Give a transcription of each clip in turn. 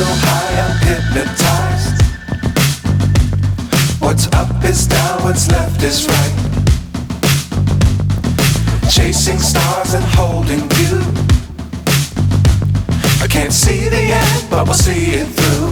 so high I'm hypnotized. What's up is down, what's left is right. Chasing stars and holding you. I can't see the end, but we'll see it through.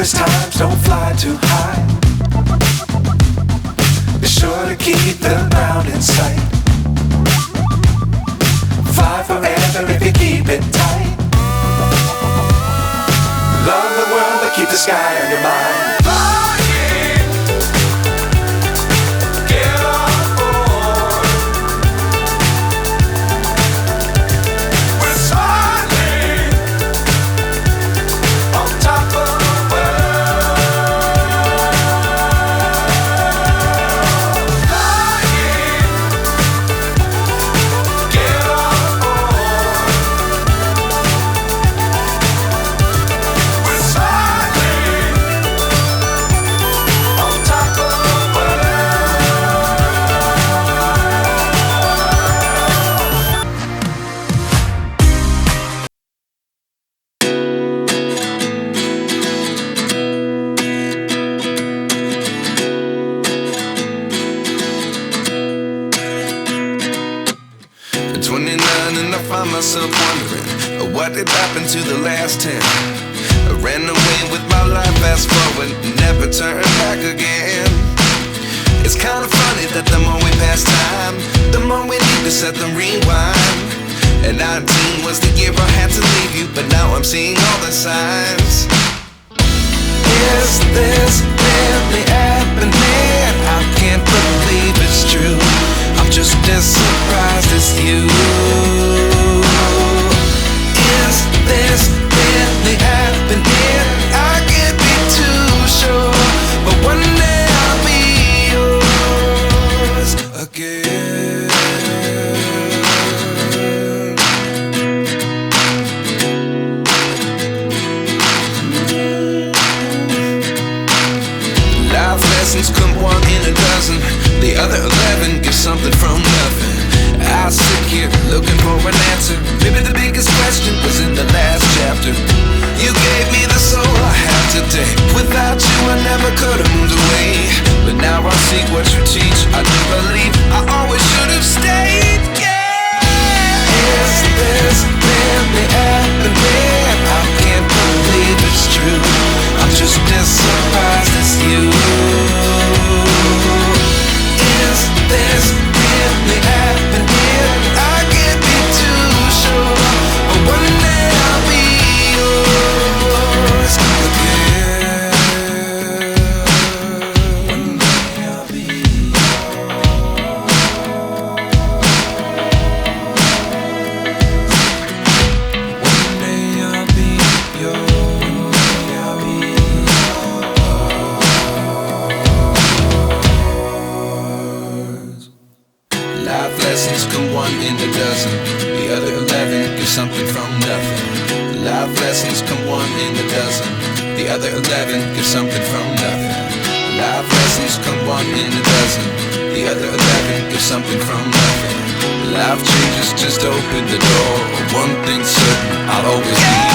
Times don't fly too high. Be sure to keep the ground in sight. Fly forever if you keep it tight. Love the world but keep the sky on your mind. Myself wondering what did happen to the last 10. I ran away with my life, fast forward, never turn back again. It's kind of funny that the more we pass time, the more we need to set the rewind. And 19 was the year I had to leave you, but now I'm seeing all the signs. Is this really happening? I can't believe it's true. I'm just as surprised as you. Is this really happening? I can't be too sure, but one day I'll be yours again. Life lessons come one in a dozen. The other 11 give something from nothing. I sit here looking for an answer. Maybe the biggest question was in the last chapter. You gave me the soul I have today. Without you I never could have moved away. But now I see what you teach. I do believe I always should have stayed. Yeah. Is this really happening? I can't believe it's true. I'm just as surprised as you. Is this really happening? I can't be too sure, but one day I'll be yours again. One day I'll be One day I'll be yours. I'll be yours. Life lessons come one in a dozen. The other 11 give something from nothing. Life lessons come one in a dozen. The other 11 give something from nothing. Life lessons come one in a dozen. The other 11 give something from nothing. Life changes just open the door. One thing's certain, I'll always be